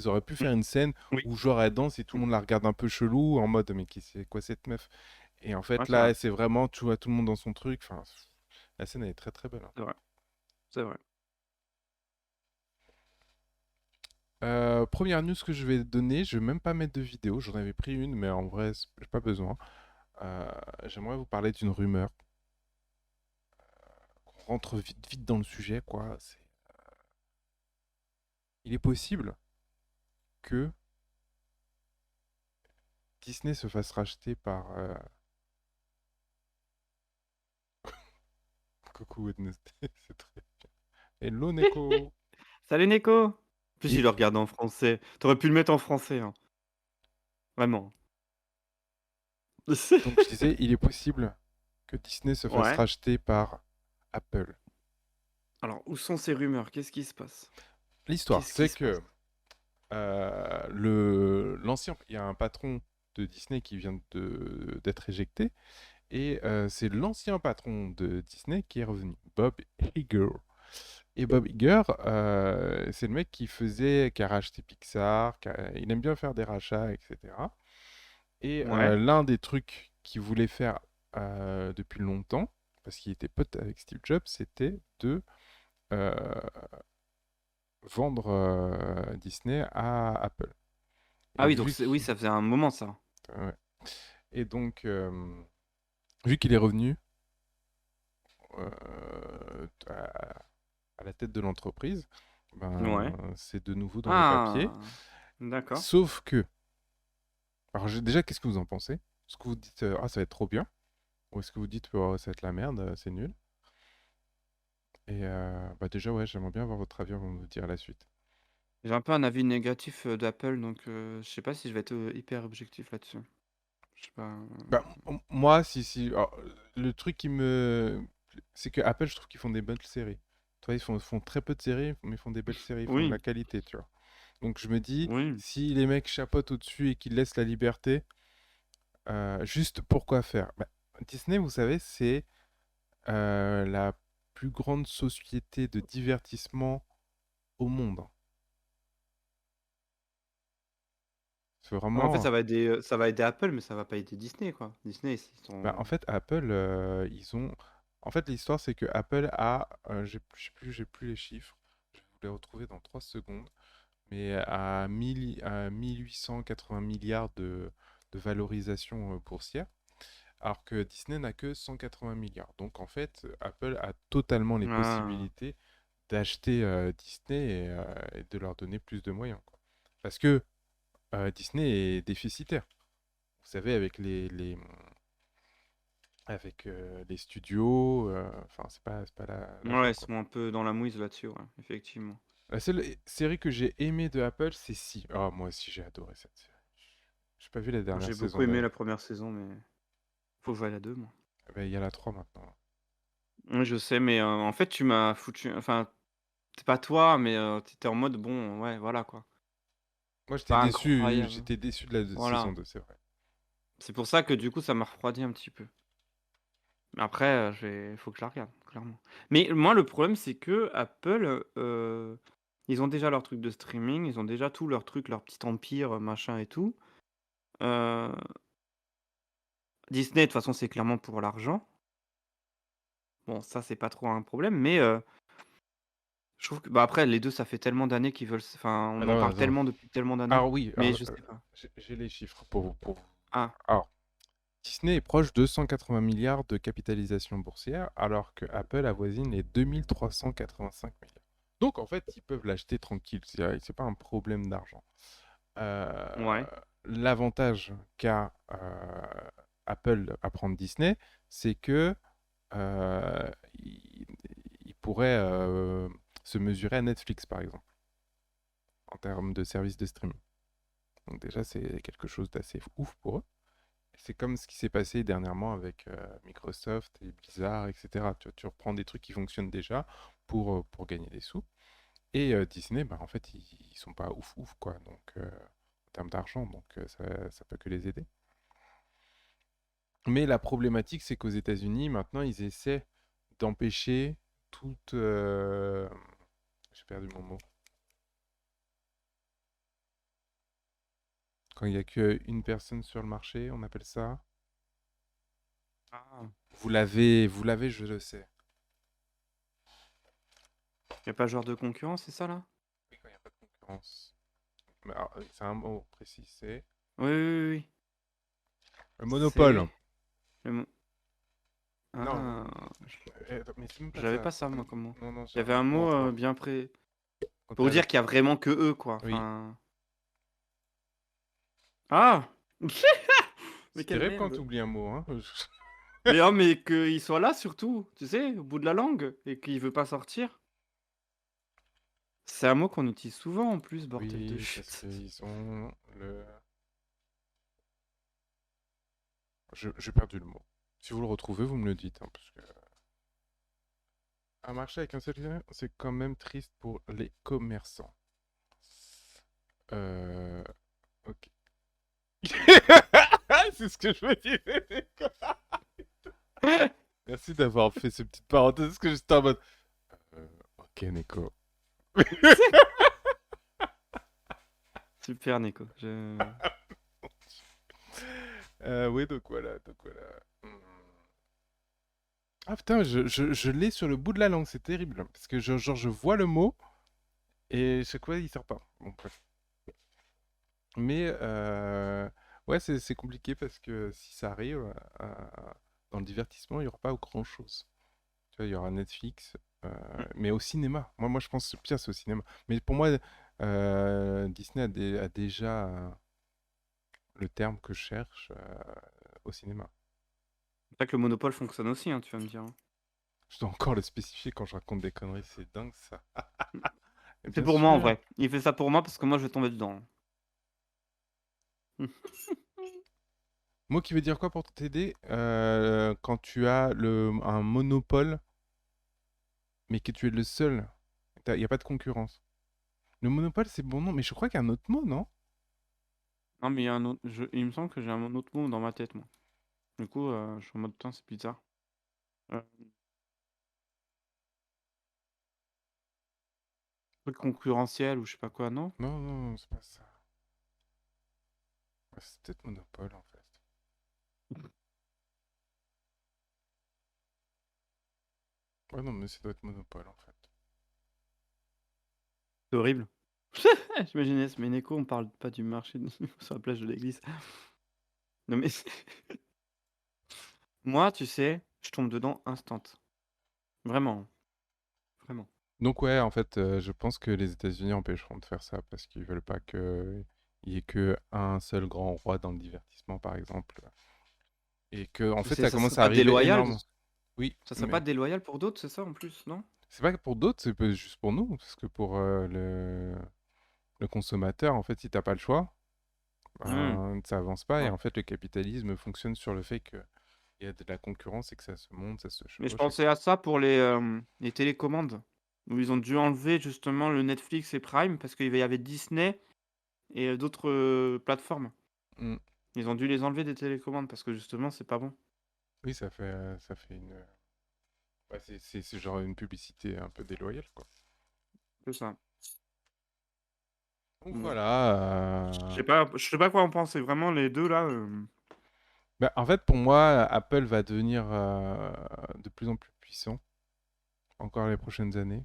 Ils auraient pu Mmh. faire une scène Oui. où genre elle danse et tout le monde la regarde un peu chelou en mode mais qui c'est quoi cette meuf? Et en Ouais, fait c'est vrai, là c'est vraiment tu vois tout le monde dans son truc. Enfin, la scène elle est très très belle, hein. c'est vrai, c'est vrai. Première news que je vais donner, je vais même pas mettre de vidéo. J'en avais pris une, mais en vrai j'ai pas besoin. Euh, J'aimerais vous parler d'une rumeur. On rentre vite vite dans le sujet quoi. Il est possible que Disney se fasse racheter par coucou Wednesday, c'est très... Hello Neko. Salut Nico! En plus, il Et le regarde en français. Tu aurais pu le mettre en français, hein, vraiment. donc je disais, il est possible que Disney se fasse Ouais. racheter par Apple. Alors, où sont ces rumeurs? Qu'est-ce qui se passe? L'histoire, Qu'est-ce qui c'est se passe? que l'ancien, il y a un patron de Disney qui vient d'être éjecté, et c'est l'ancien patron de Disney qui est revenu, Bob Iger. Et Bob Iger, c'est le mec qui a racheté Pixar, il aime bien faire des rachats, etc. Et Ouais. l'un des trucs qu'il voulait faire depuis longtemps, parce qu'il était pote avec Steve Jobs, c'était de euh, vendre Disney à Apple. Ah Et oui, donc vu oui, qu'il ça faisait un moment ça. ouais. Et donc, vu qu'il est revenu à la tête de l'entreprise, ben, Ouais. c'est de nouveau dans les papiers. Ah! D'accord. Sauf que, alors déjà, qu'est-ce que vous en pensez? Est-ce que vous dites, ah, ça va être trop bien? Ou est-ce que vous dites, oh, ça va être la merde, c'est nul? Et bah déjà, ouais, j'aimerais bien avoir votre avis avant de vous dire la suite. J'ai un peu un avis négatif, d'Apple, donc je sais pas si je vais être, hyper objectif là-dessus. Je sais pas, Bah, moi, si. Alors, le truc qui me. C'est que Apple, je trouve qu'ils font des bonnes séries. Tu vois, ils font très peu de séries, mais ils font des belles séries, ils font de la oui, qualité, tu vois. Donc je me dis, oui. si les mecs chapotent au-dessus et qu'ils laissent la liberté, juste pourquoi faire? Bah, Disney, vous savez, c'est la plus grande société de divertissement au monde, hein. C'est En fait, vraiment. ça va aider Apple, mais ça va pas aider Disney, quoi. Disney, ils Bah, sont en fait, Apple, ils ont. En fait, l'histoire, c'est que Apple a. J'ai plus les chiffres. Je vais vous les retrouver dans 3 secondes. Mais à 1880 milliards de valorisation boursière. Alors que Disney n'a que 180 milliards. Donc, en fait, Apple a totalement les ah! possibilités d'acheter Disney et de leur donner plus de moyens, quoi. Parce que Disney est déficitaire. Vous savez, avec les studios, enfin, c'est pas la Ouais, joie, ils quoi. sont un peu dans la mouise là-dessus, ouais, effectivement. La seule série que j'ai aimée de Apple, c'est Si. Ah, moi aussi, j'ai adoré cette série. J'ai pas vu la Moi, dernière j'ai saison beaucoup aimé d'ailleurs. la première saison, mais faut que je voie la 2, moi. Eh ben, il y a la 3 maintenant. Oui, je sais, mais en fait, tu m'as foutu enfin, c'est pas toi, mais tu étais en mode: «Bon, ouais, voilà, quoi». Moi, Pas incroyable. j'étais déçu de la saison Voilà. 2, c'est vrai. C'est pour ça que, du coup, ça m'a refroidi un petit peu. Mais après, je vais faut que je la regarde, clairement. Mais moi, le problème, c'est qu'Apple, ils ont déjà leur truc de streaming, ils ont déjà tout leur truc, leur petit empire, machin et tout. Heu, Disney, de toute façon, c'est clairement pour l'argent. Bon, ça, c'est pas trop un problème, mais je trouve que bah, après les 2 ça fait tellement d'années qu'ils veulent s enfin, Ah on en non, parle attends. tellement depuis tellement d'années, Alors oui, mais alors, je sais pas. j'ai les chiffres pour vous. Ah, Alors, Disney est proche de 180 milliards de capitalisation boursière, alors que Apple avoisine les 2385 milliards. Donc en fait, ils peuvent l'acheter tranquille, c'est pas un problème d'argent. Euh, ouais. L'avantage qu'a Apple à prendre Disney, c'est que il, il pourrait se mesurer à Netflix, par exemple, en termes de services de streaming. Donc déjà, c'est quelque chose d'assez ouf pour eux. C'est comme ce qui s'est passé dernièrement avec Microsoft et Blizzard, etc. Tu reprends des trucs qui fonctionnent déjà pour gagner des sous. Et Disney, bah, en fait, ils sont pas ouf ouf, quoi. Donc, en termes d'argent, donc ça peut que les aider. Mais la problématique, c'est qu'aux États-Unis, maintenant, ils essaient d'empêcher toute. J'ai perdu mon mot. Quand il n'y a qu'une personne sur le marché, on appelle ça. Ah. Vous l'avez, je le sais. Y a pas genre de concurrence, c'est ça là? Oui, quand il n'y a pas de concurrence. Mais alors, c'est un mot précis, c'est Oui, oui, oui, oui. le C'est monopole. le mo- Non, Ah, attends, mais c'est même pas j'avais ça. pas ça moi comme mot. Non, non, Il j'ai y avait un un autre mot mot encore. bien près. Quand Pour t'es dire avec. qu'il y a vraiment que eux, quoi. Oui, Enfin. Ah! Mais c'est quelle terrible quand tu merde! oublies un mot, hein. Mais oh, mais qu'il soit là surtout, tu sais, au bout de la langue, et qu'il veut pas sortir. C'est un mot qu'on utilise souvent en plus, bordel de Oui, parce chute. qu'ils ont le. J'ai perdu le mot. Si vous le retrouvez, vous me le dites, hein, parce que un marché avec un seul client, c'est quand même triste pour les commerçants. Euh... Ok. C'est ce que je me disais. Merci d'avoir fait ce petite parenthèse, parce que j'étais en mode. Ok, Neko. Super, Nico. Oui, donc voilà, donc voilà. Ah putain, je l'ai sur le bout de la langue, c'est terrible. Parce que genre, je vois le mot et chaque fois il sort pas. Bon, bref. Mais ouais, c'est compliqué parce que si ça arrive, dans le divertissement, il n'y aura pas grand-chose. Tu vois, il y aura Netflix, mais au cinéma. Moi, je pense que le pire, c'est au cinéma. Mais pour moi, Disney a déjà le terme que je cherche au cinéma. C'est vrai que le monopole fonctionne aussi, hein, tu vas me dire, hein. Je dois encore le spécifier quand je raconte des conneries, c'est dingue ça. Et C'est bien pour moi en sûr. vrai. Il fait ça pour moi parce que moi je vais tomber dedans. Mot qui veut dire quoi pour t'aider? Quand tu as un monopole, mais que tu es le seul. Il n'y a pas de concurrence. Le monopole, c'est bon nom, mais je crois qu'il y a un autre mot, non? Non, mais il y a un autre. Il me semble que j'ai un autre mot dans ma tête, moi. Du coup, je suis en mode putain, c'est bizarre. Euh, Truc concurrentiel ou je sais pas quoi, non? Non, non, c'est pas ça. Ouais, c'est peut-être monopole en fait. Ouais, non, mais ça doit être monopole en fait. C'est horrible. J'imaginais ce Ménéco, on parle pas du marché sur la plage de l'église. Non mais moi, tu sais, je tombe dedans instant. Vraiment, vraiment. Donc ouais, en fait, je pense que les États-Unis empêcheront de faire ça parce qu'ils veulent pas que il y ait que un seul grand roi dans le divertissement, par exemple. Et que, en fait, ça Ça serait commence à pas arriver déloyal? énormément. Oui, Ça serait pas mais déloyal pour d'autres, c'est ça en plus, non? c'est pas que pour d'autres, c'est pas juste pour nous, parce que pour le consommateur, en fait, si t'as pas le choix, Hmm. ben, ça avance pas. Et Ouais. en fait, le capitalisme fonctionne sur le fait qu'il y a de la concurrence et que ça se monte, ça se Mais je chevauche. pensais à ça pour les télécommandes, où ils ont dû enlever justement le Netflix et Prime parce qu'il y avait Disney et d'autres plateformes. Mm. Ils ont dû les enlever des télécommandes parce que justement, c'est pas bon. Oui, ça fait une. Ouais, c'est genre une publicité un peu déloyale, quoi. C'est ça. Donc Ouais. voilà. Je sais pas quoi en penser. Vraiment, les deux là. Bah, en fait, pour moi, Apple va devenir de plus en plus puissant encore les prochaines années.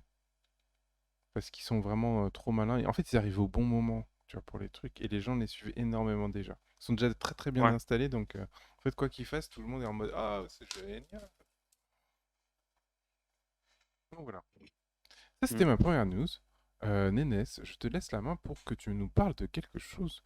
Parce qu'ils sont vraiment trop malins. Et en fait, ils arrivent au bon moment, tu vois, pour les trucs. Et les gens les suivent énormément déjà. Ils sont déjà très très bien Ouais. installés. Donc, en fait, quoi qu'ils fassent, tout le monde est en mode ah, c'est génial. Donc voilà. Ça, Mm. c'était ma première news. Nénès, je te laisse la main pour que tu nous parles de quelque chose